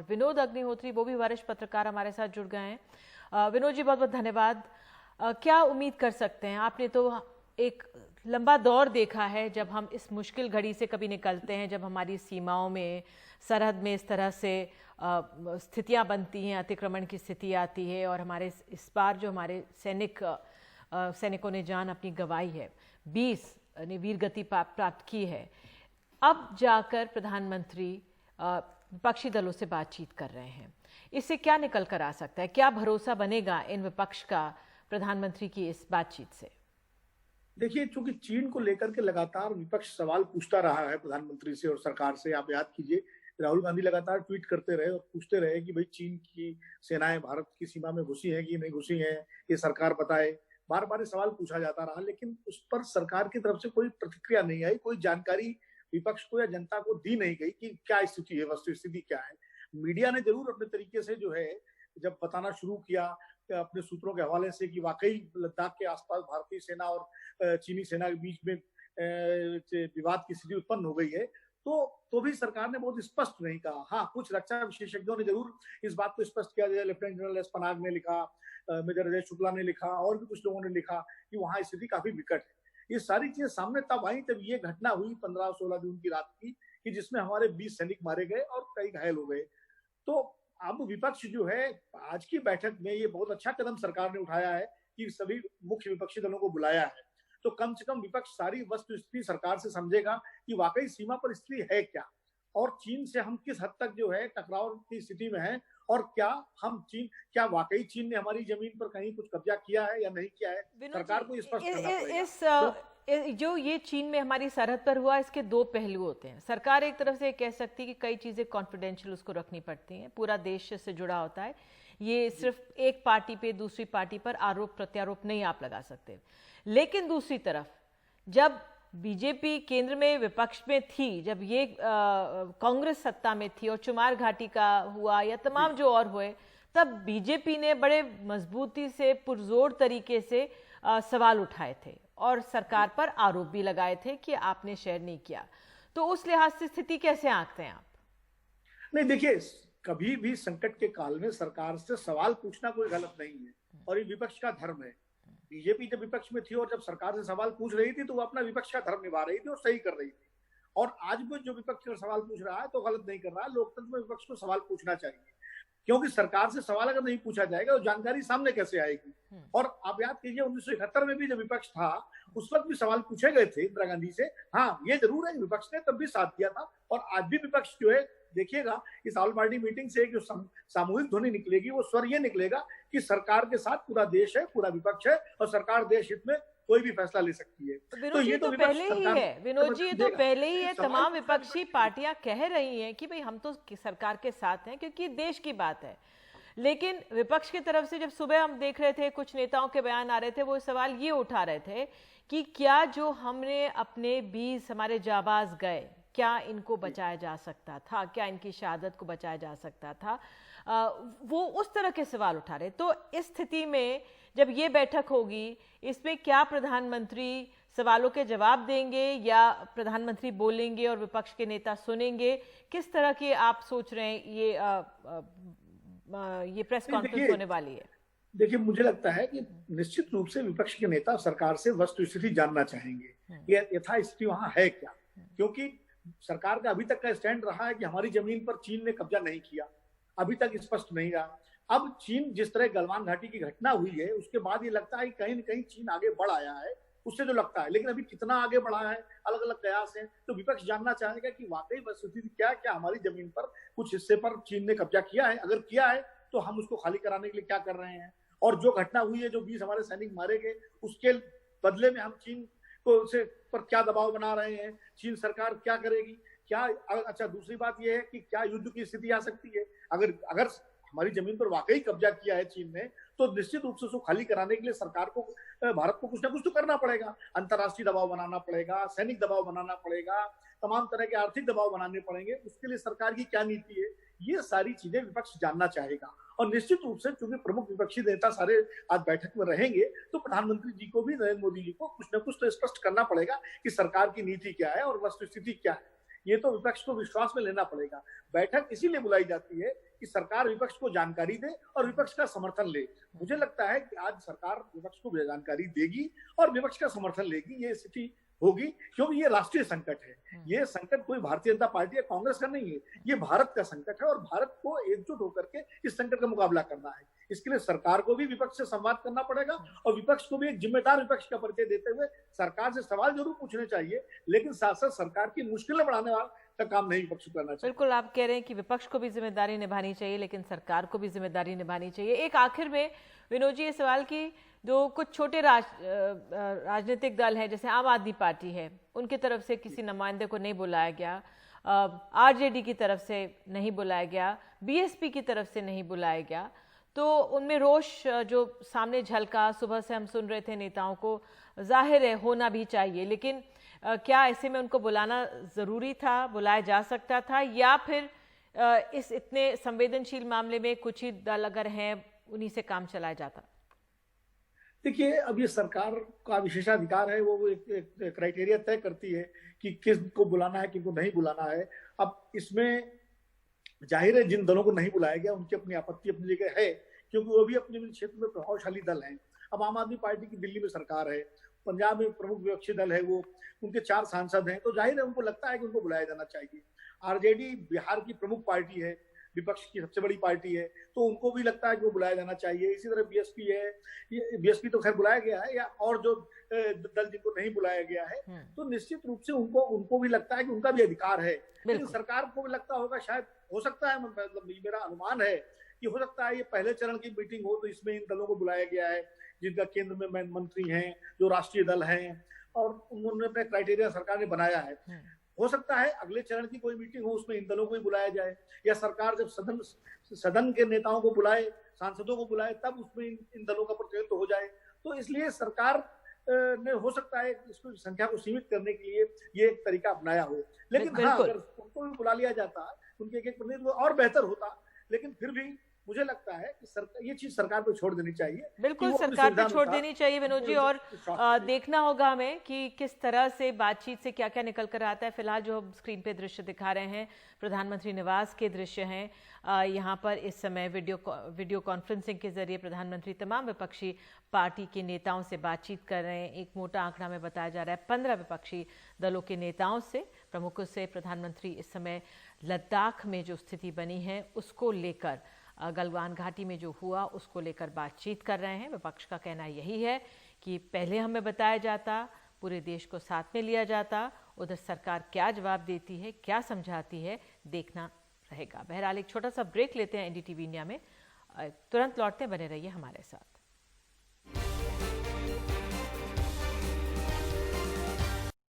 विनोद अग्निहोत्री, वो भी वरिष्ठ पत्रकार हमारे साथ जुड़ गए हैं। विनोद जी, बहुत बहुत धन्यवाद। क्या उम्मीद कर सकते हैं? आपने तो एक लंबा दौर देखा है जब हम इस मुश्किल घड़ी से कभी निकलते हैं, जब हमारी सीमाओं में, सरहद में इस तरह से स्थितियां बनती हैं, अतिक्रमण की स्थिति आती है, और हमारे इस बार जो हमारे सैनिकों ने जान अपनी गंवाई है, 20 ने वीर गति प्राप्त की है। अब जाकर प्रधानमंत्री विपक्षी दलों से बातचीत कर रहे हैं। इससे क्या निकल कर आ सकता है? क्या भरोसा बनेगा इन विपक्ष का प्रधानमंत्री की इस बातचीत से? देखिए, चूंकि चीन को लेकर के लगातार विपक्ष सवाल पूछता रहा है प्रधानमंत्री से और सरकार से। आप याद कीजिए, राहुल गांधी लगातार ट्वीट करते रहे और पूछते रहे कि भाई चीन की सेनाएं भारत की सीमा में घुसी हैं कि नहीं घुसी हैं, ये सरकार बताए। बार बार ये सवाल पूछा जाता रहा, लेकिन उस पर सरकार की तरफ से कोई प्रतिक्रिया नहीं आई, कोई जानकारी विपक्ष को या जनता को दी नहीं गई कि क्या स्थिति है, वस्तु स्थिति क्या है। मीडिया ने जरूर अपने तरीके से जो है जब बताना शुरू किया अपने सूत्रों के हवाले से कि वाकई लद्दाख के आसपास भारतीय सेना और चीनी सेना के बीच में विवाद की स्थिति उत्पन्न हो गई है, तो भी सरकार ने बहुत स्पष्ट नहीं कहा। हाँ, कुछ रक्षा विशेषज्ञों ने जरूर इस बात को स्पष्ट किया, जैसे लेफ्टिनेंट जनरल एस पनाग ने लिखा, मेजर अजय शुक्ला ने लिखा, और भी कुछ लोगों ने लिखा कि वहां स्थिति काफी विकट है। ये सारी चीजें सामने तब आई जब ये घटना हुई 15-16 जून की रात की, कि जिसमें हमारे 20 सैनिक मारे गए और कई घायल हो गए। तो अब विपक्ष जो है, आज की बैठक में ये बहुत अच्छा कदम सरकार ने उठाया है कि सभी मुख्य विपक्षी दलों को बुलाया है। तो कम से कम विपक्ष सारी वस्तु स्थिति सरकार से समझेगा कि वाकई सीमा पर स्थिति है क्या, और चीन से हम किस हद तक जो है टकराव की स्थिति में है, और क्या वाकई चीन ने हमारी जमीन पर कहीं कुछ कब्जा किया है या नहीं किया है। सरकार को स्पष्ट करना पड़ेगा। जो ये चीन में हमारी सरहद पर हुआ, इसके दो पहलू होते हैं। सरकार एक तरफ से कह सकती है कि कई चीजें कॉन्फिडेंशियल उसको रखनी पड़ती हैं, पूरा देश से जुड़ा होता है, ये सिर्फ एक पार्टी पे दूसरी पार्टी पर आरोप प्रत्यारोप नहीं आप लगा सकते। लेकिन दूसरी तरफ जब बीजेपी केंद्र में विपक्ष में थी, जब ये कांग्रेस सत्ता में थी और चुमार घाटी का हुआ या तमाम जो और हुए, तब बीजेपी ने बड़े मजबूती से पुरजोर तरीके से सवाल उठाए थे और सरकार पर आरोप भी लगाए थे कि आपने शेयर नहीं किया। तो उस लिहाज से स्थिति कैसे आंकते हैं आप? नहीं, देखिए, कभी भी संकट के काल में सरकार से सवाल पूछना कोई गलत नहीं है, और ये विपक्ष का धर्म है। बीजेपी जब विपक्ष में थी और जब सरकार से सवाल पूछ रही थी, तो वो अपना विपक्ष का धर्म निभा रही थी और सही कर रही थी। और आज भी जो विपक्ष का सवाल पूछ रहा है तो गलत नहीं कर रहा है। लोकतंत्र में विपक्ष को सवाल पूछना चाहिए, क्योंकि सरकार से सवाल अगर नहीं पूछा जाएगा तो जानकारी सामने कैसे आएगी। और आप याद कीजिए, 1971 में भी जब विपक्ष था, उस वक्त भी सवाल पूछे गए थे इंदिरा गांधी से। हाँ, ये जरूर है, विपक्ष ने तब भी साथ दिया था, और आज भी विपक्ष जो है, देखिएगा इस ऑल पार्टी मीटिंग से जो सामूहिक ध्वनि निकलेगी, वो स्वर ये निकलेगा कि सरकार के साथ पूरा देश है, पूरा विपक्ष है, और सरकार देश हित में कोई भी फैसला ले सकती है। तो ये तो पहले ही है विनोद जी, ये तो पहले ही है। तमाम विपक्षी पार्टियां कह रही हैं कि भाई हम तो सरकार के साथ हैं क्योंकि देश की बात है। लेकिन विपक्ष की तरफ से जब सुबह हम देख रहे थे, कुछ नेताओं के बयान आ रहे थे, वो सवाल ये उठा रहे थे कि क्या जो हमने अपने 20 हमारे जाबाज गए, क्या इनको बचाया जा सकता था, क्या इनकी शहादत को बचाया जा सकता था, वो उस तरह के सवाल उठा रहे। तो इस स्थिति में जब ये बैठक होगी, इसमें क्या प्रधानमंत्री सवालों के जवाब देंगे या प्रधानमंत्री बोलेंगे और विपक्ष के नेता सुनेंगे? किस तरह के आप सोच रहे हैं ये प्रेस कॉन्फ्रेंस होने वाली है? देखिए, मुझे लगता है कि निश्चित रूप से विपक्ष के नेता सरकार से वस्तु स्थिति जानना चाहेंगे, ये यथा स्थिति वहां है क्या। क्योंकि सरकार का अभी तक का स्टैंड रहा है कि हमारी जमीन पर चीन ने कब्जा नहीं किया, अभी तक स्पष्ट नहीं रहा। अब चीन, जिस तरह गलवान घाटी की घटना हुई है, उसके बाद ये लगता है कि कहीं न कहीं चीन आगे बढ़ आया है, उससे जो लगता है। लेकिन अभी कितना आगे बढ़ा है, अलग अलग कयास हैं। तो विपक्ष जानना चाहेगा कि वाकई वस्तुस्थिति क्या हमारी जमीन पर कुछ हिस्से पर चीन ने कब्जा किया है, अगर किया है तो हम उसको खाली कराने के लिए क्या कर रहे हैं। और जो घटना हुई है, जो 20 हमारे सैनिक मारे गए, उसके बदले में हम चीन को से पर क्या दबाव बना रहे हैं, चीन सरकार क्या करेगी, क्या। अच्छा, दूसरी बात यह है कि क्या युद्ध की स्थिति आ सकती है। अगर हमारी जमीन पर वाकई कब्जा किया है चीन ने, तो निश्चित रूप से उसको खाली कराने के लिए सरकार को, भारत को कुछ ना कुछ तो करना पड़ेगा। अंतर्राष्ट्रीय दबाव बनाना पड़ेगा, सैनिक दबाव बनाना पड़ेगा, तमाम तरह के आर्थिक दबाव बनाने पड़ेंगे। उसके लिए सरकार की क्या नीति है, ये सारी चीजें विपक्ष जानना चाहेगा। और निश्चित रूप से चूंकि प्रमुख विपक्षी नेता सारे आज बैठक में रहेंगे, तो प्रधानमंत्री जी को भी, नरेंद्र मोदी जी को कुछ ना कुछ तो स्पष्ट करना पड़ेगा कि सरकार की नीति क्या है और वस्तुस्थिति क्या है। ये तो विपक्ष को विश्वास में लेना पड़ेगा। बैठक इसीलिए बुलाई जाती है कि सरकार विपक्ष को जानकारी दे और विपक्ष का समर्थन ले। मुझे लगता है कि आज सरकार विपक्ष को जानकारी देगी और विपक्ष का समर्थन लेगी, ये स्थिति होगी, क्योंकि ये राष्ट्रीय संकट है। ये संकट कोई भारतीय जनता पार्टी या कांग्रेस का नहीं है, ये भारत का संकट है और भारत को एकजुट होकर के इस संकट का मुकाबला करना है। इसके लिए सरकार को भी विपक्ष से संवाद करना पड़ेगा और विपक्ष को भी एक जिम्मेदार विपक्ष का परिचय देते हुए सरकार से सवाल जरूर पूछने चाहिए, लेकिन साथ साथ सरकार की मुश्किलें बढ़ाने वाला का काम नहीं विपक्ष करना चाहिए। बिल्कुल, आप कह रहे हैं कि विपक्ष को भी जिम्मेदारी निभानी चाहिए, लेकिन सरकार को भी जिम्मेदारी निभानी चाहिए। एक आखिर में विनोद जी ये सवाल की जो कुछ छोटे राजनीतिक दल हैं, जैसे आम आदमी पार्टी है, उनकी तरफ से किसी नुमाइंदे को नहीं बुलाया गया, आरजेडी की तरफ से नहीं बुलाया गया, बीएसपी की तरफ से नहीं बुलाया गया, तो उनमें रोष जो सामने झलका, सुबह से हम सुन रहे थे नेताओं को, जाहिर है होना भी चाहिए, लेकिन क्या ऐसे में उनको बुलाना जरूरी था, बुलाया जा सकता था, या फिर इस इतने संवेदनशील मामले में कुछ ही दल अगर हैं उन्हीं से काम चलाया जाता? देखिए, अब ये सरकार का विशेषाधिकार है, वो एक क्राइटेरिया तय करती है कि किसको बुलाना है, किसको नहीं बुलाना है। अब इसमें जाहिर है जिन दलों को नहीं बुलाया गया उनकी अपनी आपत्ति अपनी जगह है, क्योंकि वो भी अपने क्षेत्र में प्रभावशाली दल हैं। अब आम आदमी पार्टी की दिल्ली में सरकार है, पंजाब में प्रमुख विपक्षी दल है, वो उनके 4 सांसद हैं, तो जाहिर है उनको लगता है कि उनको बुलाया जाना चाहिए। आरजेडी बिहार की प्रमुख पार्टी है, विपक्ष की सबसे बड़ी पार्टी है, तो उनको भी लगता है कि वो बुलाया जाना चाहिए। इसी तरह बीएसपी है, बीएसपी तो खैर बुलाया गया है, या और जो दल जिनको नहीं बुलाया गया है, तो निश्चित रूप से उनको भी लगता है कि उनका भी अधिकार है। लेकिन सरकार को भी लगता होगा, शायद हो सकता है, मतलब मेरा अनुमान है कि हो सकता है ये पहले चरण की मीटिंग हो, तो इसमें इन दलों को बुलाया गया है जिनका केंद्र में मंत्री हैं, जो राष्ट्रीय दल हैं, और उन्होंने अपने क्राइटेरिया सरकार ने बनाया है। हो सकता है अगले चरण की कोई मीटिंग हो, उसमें इन दलों को ही बुलाया जाए, या सरकार जब सदन के नेताओं को बुलाए, सांसदों को बुलाए, तब उसमें इन दलों का प्रतिनिधित्व हो जाए। तो इसलिए सरकार ने हो सकता है इसको संख्या को सीमित करने के लिए ये एक तरीका अपनाया हो। लेकिन हाँ, अगर उनको भी बुला लिया जाता, उनके एक प्रतिनिधित्व और बेहतर होता, लेकिन फिर भी मुझे लगता है कि ये चीज सरकार पे छोड़ देनी चाहिए। बिल्कुल, सरकार पे छोड़ देनी चाहिए विनोद जी, और देखना होगा हमें कि किस तरह से बातचीत से क्या क्या निकल कर आता है। फिलहाल जो हम स्क्रीन पे दृश्य दिखा रहे हैं प्रधानमंत्री निवास के दृश्य हैं। यहाँ पर इस समय वीडियो कॉन्फ्रेंसिंग के जरिए प्रधानमंत्री तमाम विपक्षी पार्टी के नेताओं से बातचीत कर रहे हैं। एक मोटा आंकड़ा में बताया जा रहा है 15 विपक्षी दलों के नेताओं से, प्रमुखों से प्रधानमंत्री इस समय लद्दाख में जो स्थिति बनी है उसको लेकर, गलवान घाटी में जो हुआ उसको लेकर बातचीत कर रहे हैं। विपक्ष का कहना यही है कि पहले हमें बताया जाता, पूरे देश को साथ में लिया जाता, उधर सरकार क्या जवाब देती है, क्या समझाती है, देखना रहेगा। बहरहाल एक छोटा सा ब्रेक लेते हैं एनडीटीवी इंडिया में, तुरंत लौटते हैं, बने रहिए हमारे साथ।